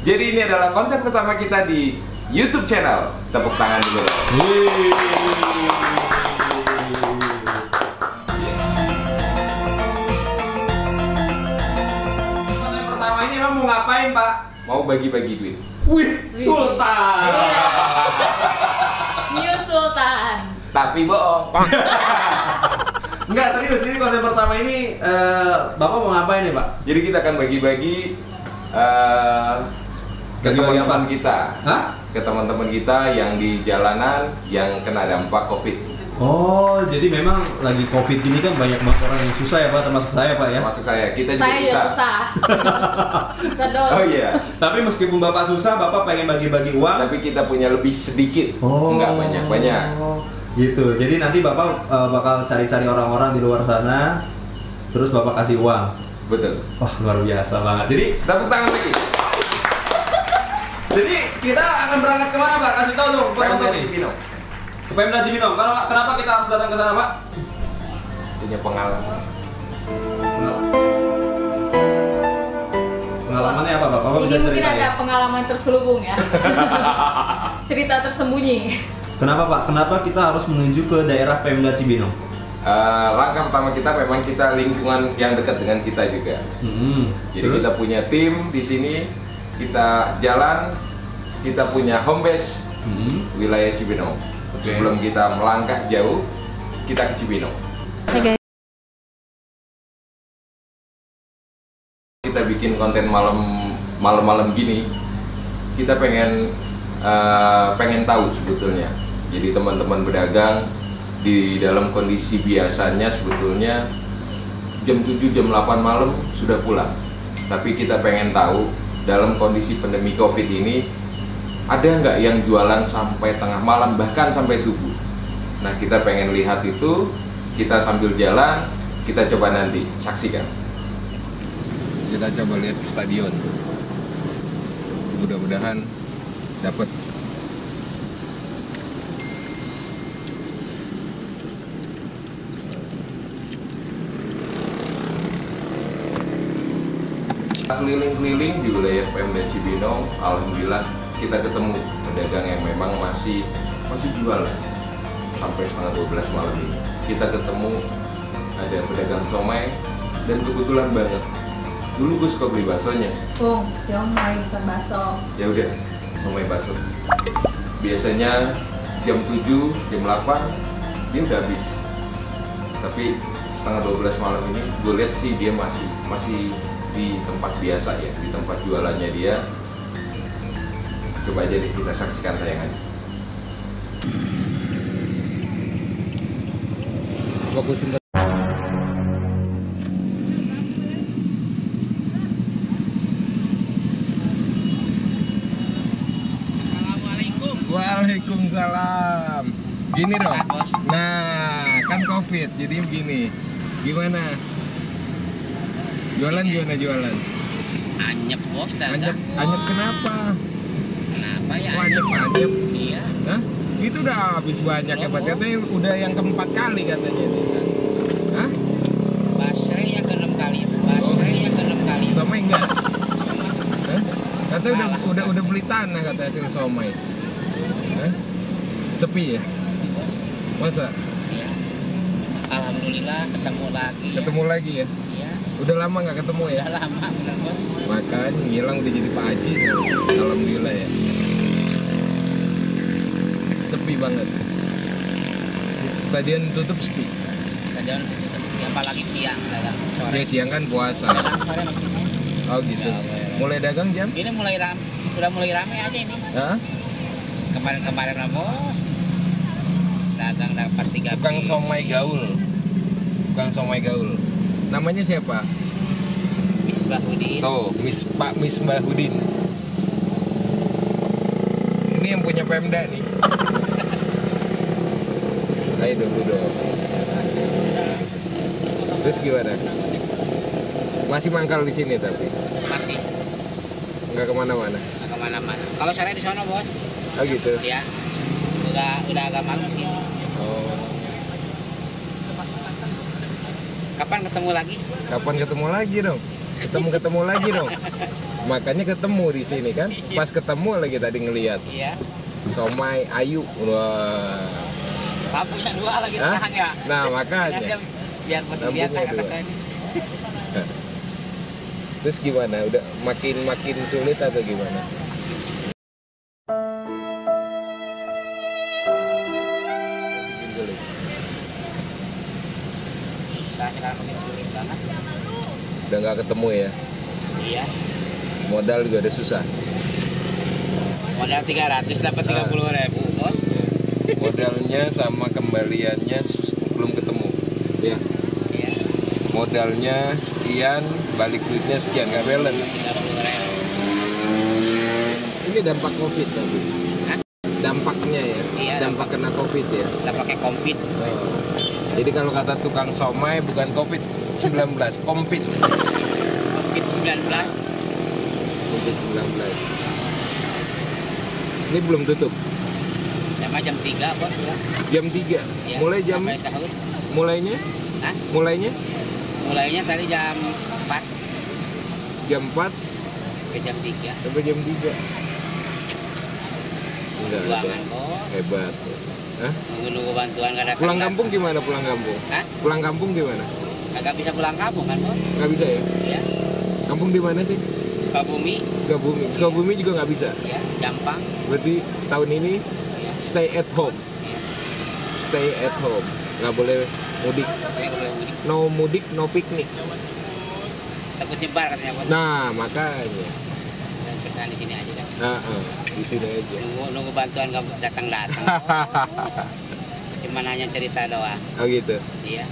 Jadi ini adalah konten pertama kita di YouTube channel. Tepuk tangan dulu. Konten pertama ini emang mau ngapain, Pak? Mau bagi-bagi duit. Wih, Sultan. New Sultan. Tapi bohong. Enggak, serius, ini konten pertama ini Bapak mau ngapain nih, Pak? Jadi kita akan bagi-bagi ke Bagi-bagi teman-teman apa? kita. Hah? Ke teman-teman kita yang di jalanan yang kena dampak Covid. Oh, jadi memang lagi Covid gini kan banyak banget orang yang susah ya, Pak, termasuk saya, Pak ya. Termasuk saya, kita juga Saya juga susah. susah. Kita dong. Oh iya. Tapi meskipun Bapak susah, Bapak pengen bagi-bagi uang. Tapi kita punya lebih sedikit, enggak banyak-banyak. Gitu. Jadi nanti Bapak bakal cari-cari orang-orang di luar sana, terus Bapak kasih uang. Betul. Wah, luar biasa banget. Tepuk tangan lagi. Jadi kita akan berangkat kemana, Pak? Kasih tahu dong penonton nih. Cibinong. Ke Pemda Cibinong. Kenapa kita harus datang ke sana, Pak? Punya pengalaman. Pengalamannya apa, Pak? Bapak bisa Ini mungkin ceritain. ada pengalaman terselubung ya. Cerita tersembunyi. Kenapa, Pak? Kenapa kita harus menuju ke daerah Pemda Cibinong? Langkah pertama kita memang kita lingkungan yang dekat dengan kita juga. Jadi Terus? kita punya tim di sini, kita jalan, kita punya home base wilayah Cibinong. Oke. Sebelum kita melangkah jauh, kita ke Cibinong. Kita bikin konten malam-malam gini, kita pengen tahu sebetulnya. Jadi teman-teman pedagang di dalam kondisi biasanya sebetulnya jam 7, jam 8 malam sudah pulang. Tapi kita pengen tahu dalam kondisi pandemi Covid ini ada nggak yang jualan sampai tengah malam bahkan sampai subuh. Nah, kita pengen lihat itu, kita sambil jalan, kita coba nanti saksikan. Kita coba lihat ke stadion. Mudah-mudahan dapat. Keliling-keliling di wilayah Pemda Cibinong, alhamdulillah kita ketemu pedagang yang memang masih jualan sampai setengah 12 malam ini. Kita ketemu ada pedagang somai dan kebetulan banget dulu gue suka beli baksonya. Siomay bukan bakso. Ya udah, somai bakso. Biasanya jam 7, jam 8 dia udah habis. Tapi setengah 12 malam ini gue lihat sih dia masih di tempat biasa ya, di tempat jualannya dia. Coba aja deh kita saksikan tayangannya. Fokusin. Assalamualaikum. Waalaikumsalam. Gini dong. Nah, kan Covid, jadi begini. Gimana? Jualan? Anyep bos, Anyep kenapa? Kenapa ya? Oh, anyep. Iya. Hah? Itu udah habis banyak ya, Pak. Katanya udah yang keempat kali katanya. Hah? Basre ya ke-6 kali. Basre ya ke-6 kali. Somai enggak? Hah? Katanya udah beli tanah katanya hasil somai. Hah? Sepi ya? Masa? Iya. Alhamdulillah ketemu lagi. Ya. Ketemu lagi ya? Iya. Udah lama nggak ketemu ya? Udah lama bener bos. Makanya ngilang udah jadi Pak Haji. Alhamdulillah ya. Sepi banget. Stadion tutup sepi. Stadion tutup. Ya, apalagi siang dagang sore. Ya siang kan puasa. Dagang sore maksudnya. Oh gitu. Mulai dagang jam? Ini udah mulai rame aja ini. Hah? Kemarin lah bos. Dagang dapat 3 Tukang somai gaul. Namanya siapa? Misbahudin. Tuh, Pak Misbahudin. Ini yang punya Pemda nih. Ayo dong. Terus gimana? Masih mangkal di sini tapi Masih nggak kemana-mana. nggak kemana-mana. Kalau sore di sana bos. Oh gitu. Ya. Udah agak malam sih. Oh. Kapan ketemu lagi? Kapan ketemu lagi dong? Ketemu lagi dong. Makanya ketemu di sini kan. Pas ketemu lagi tadi ngelihat. Iya. Somai Ayu. Wah. Lampunya 2 lagi Hah? tahan ya. Nah, makanya. Sengaja biar bos Lampunya lihat kata 2. saya. Terus gimana? Udah makin sulit atau gimana? Nah, sekarang makin sulit banget. Udah nggak ketemu ya. Iya. Modal juga udah susah. Modal 300 dapat 30.000, Bos. Modalnya sama kembaliannya belum ketemu. Ya. Iya. Modalnya sekian, balik duitnya sekian, nggak balance. 30.000. Ini dampak COVID tapi. Hah? Dampaknya ya. Iya, dampak kena COVID ya. Kita pakai kompit. Jadi kalau kata tukang somai bukan COVID-19, kompit. Kompit 19. COVID-19. Ini belum tutup. Sama jam 3, Bos. Ya. Jam 3. Iya, Mulai jam sampai sahur. mulainya? Hah? Mulainya Mulainya tadi jam 4 jam 4 ke jam 3. sampai jam 3. Enggak ada. Ruangan, Bos. Hebat. Hah? Nunggu bantuan gak datang. Pulang kampung gimana pulang kampung? Hah? Pulang kampung gimana? Agak bisa pulang kampung kan, Bos? Nggak bisa ya? Iya. Kampung di mana sih? Sukabumi. Sukabumi. Sukabumi juga nggak bisa. Iya, Jampang. Berarti tahun ini Iya. stay at home. Iya. Stay at home. Nggak boleh mudik. Saya boleh mudik. No mudik, no piknik. Takut nyebar katanya, Bos. Nah, makanya. Dan bertahan di sini aja kan. Di sini aja. Nunggu bantuan gak datang-datang. Bos. Cuma hanya cerita doang. Oh gitu. Iya.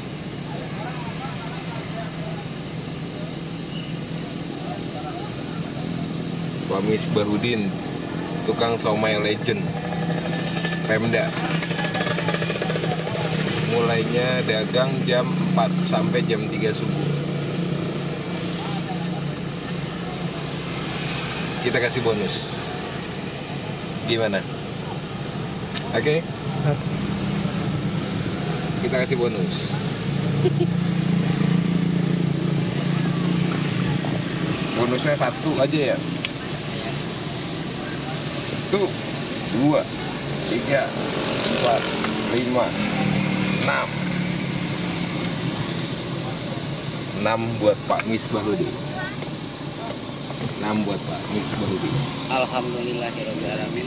Pak Misbahudin, tukang somai legend, Pemda. Mulainya dagang jam 4 sampai jam 3 subuh. Kita kasih bonus. Gimana? Oke? Kita kasih bonus. Bonusnya 1 aja ya. 1, 2, 3, 4, 5, 6. 6 buat Pak Misbahudin. 6 buat Pak Misbahudin. Alhamdulillahirobbilalamin.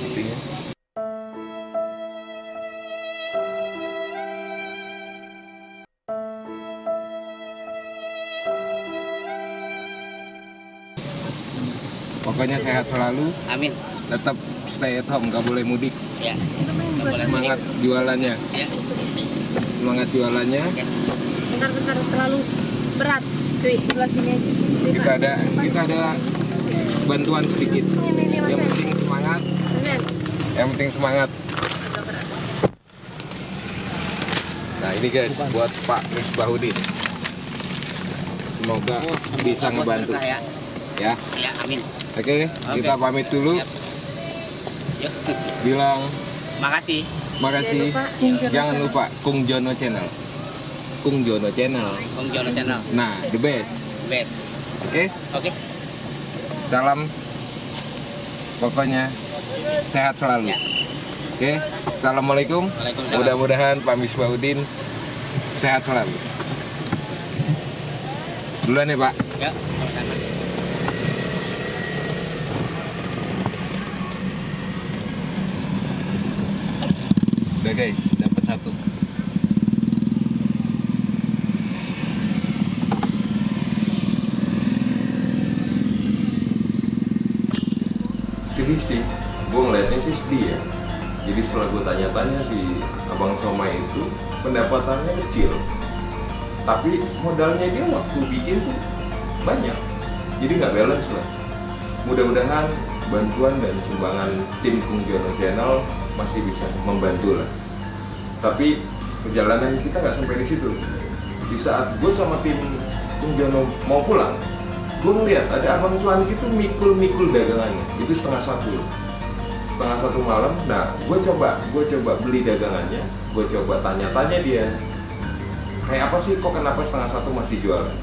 Pokoknya sehat selalu, Amin. tetap stay at home, nggak boleh mudik. Ya. Nggak boleh Semangat mudik. jualannya, Ya. semangat jualannya. Bentar-bentar terlalu berat. Cuy, sebelah sini aja. Kita ada bantuan sedikit. Ini, Yang Mas. penting semangat, Bener. yang penting semangat. Nah ini guys, buat Pak Misbahudin. Semoga bisa Bos ngebantu. berkah ya. Ya, Ya, amin. oke, kita pamit dulu. Yap. Yuk. Bilang Makasih. makasih. Jangan lupa Kung Jono Channel. Kung Jono Channel. Kung Jono Channel. Nah, the best. Best. Oke, Oke. salam. Pokoknya sehat selalu. Ya. Oke, assalamualaikum. Waalaikumsalam. Mudah-mudahan Pak Misbahudin sehat selalu. Duluan ya Pak. Ya, sama-sama. Udah guys, dapat 1. Sedih sih, gue ngeliatnya sih sedih ya. Jadi setelah gue tanya-tanya si abang somai itu, pendapatannya kecil, tapi modalnya dia waktu bikin tuh banyak, jadi nggak balance lah. Mudah-mudahan bantuan dan sumbangan tim Kung Jono Channel masih bisa membantu lah. Tapi perjalanan kita nggak sampai di situ. Di saat gue sama tim Kung Jono mau pulang, gue ngeliat ada abang cuan itu mikul dagangannya. Itu setengah 1 malam. Nah, gue coba beli dagangannya. Gue coba tanya-tanya dia, kayak apa sih, kok kenapa setengah 1 masih jualan?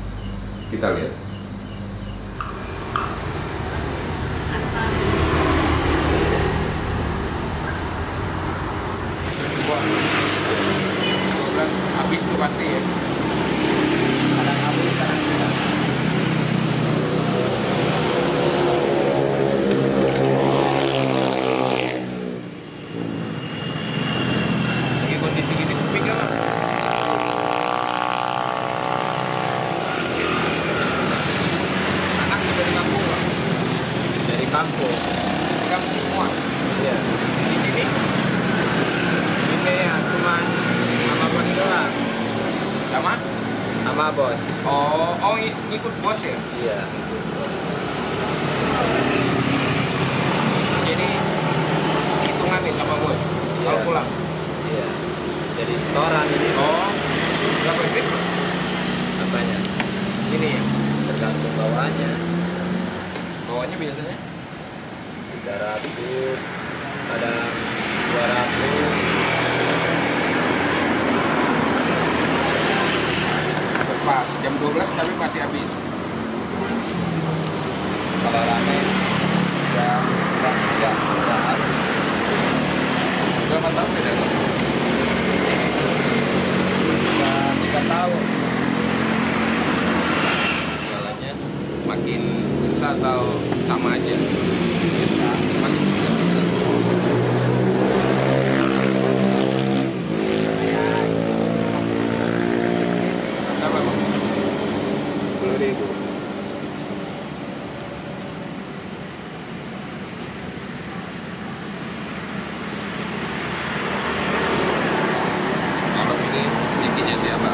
Kita lihat. Wah, 12 habis tuh pasti ya. Kadang habis, kadang tidak. Lagi kondisi gini sepi kan? Anak juga di kampung Bang. Dari kampung. Di kampung semua. Iya. Di sini Ini ya cuman sama bos doang. sama. Sama bos. Oh, ngikut bos ya? Iya. Jadi hitungan nih sama bos. Kalau Iya. pulang. Iya. Jadi setoran ini. Oh, berapa duit? Apanya? Ini ya. Tergantung bawaannya. Bawanya biasanya 300, kadang 200. tepat jam 12 tapi masih habis. Kalau rame jam 3 udah habis. Berapa tahun beda tuh? Udah 3 tahun. Jalannya makin susah atau sama aja? Makin susah. Berapa Bang? 10.000. Malam ini tingginya siapa?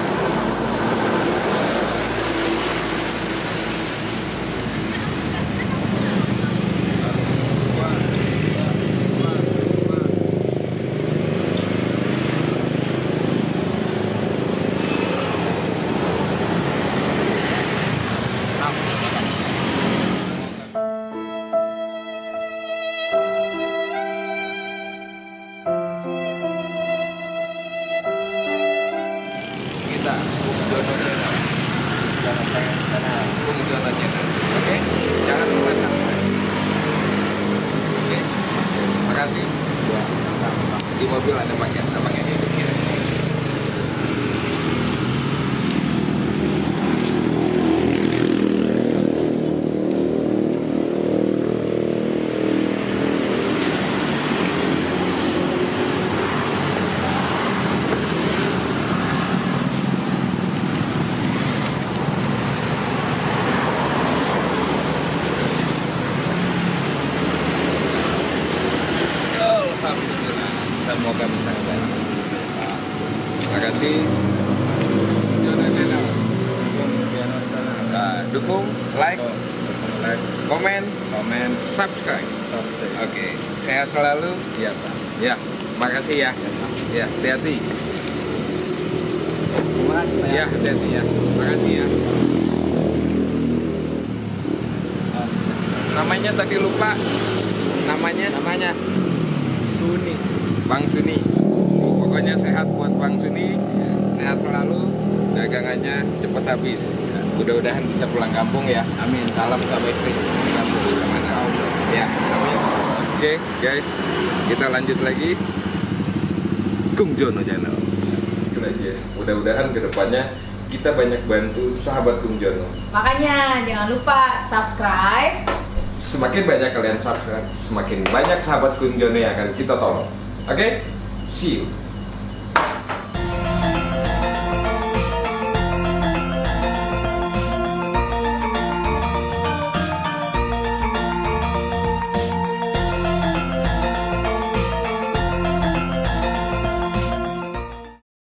Kita Bung Jono Channel. Bung Jono Channel. Oke, jangan lupa subscribe. Oke, makasih. Di mobil ada paket, abangnya dia kirim. Alhamdulillah, semoga bisa jalan. Terima kasih. Jono Channel. Nah, dukung, like, komen, subscribe. Oke, sehat selalu. Iya, Pak. Ya, makasih ya. Ya, hati-hati. Terima kasih Pak. Ya, hati-hati ya. Makasih ya. Namanya tadi lupa. Namanya Suni. Bang Suni. Pokoknya sehat buat Bang Suni. Sehat selalu. Dagangannya cepet habis. Mudah-mudahan bisa pulang kampung ya. Amin. Salam sama istri. Kampung kemana? Ya, amin. Oke, guys, kita lanjut lagi. Bung Jono Channel. Itu aja. Mudah-mudahan kedepannya kita banyak bantu sahabat Bung Jono. Makanya jangan lupa subscribe. Semakin banyak kalian subscribe, semakin banyak sahabat Bung Jono yang akan kita tolong. Oke? See you.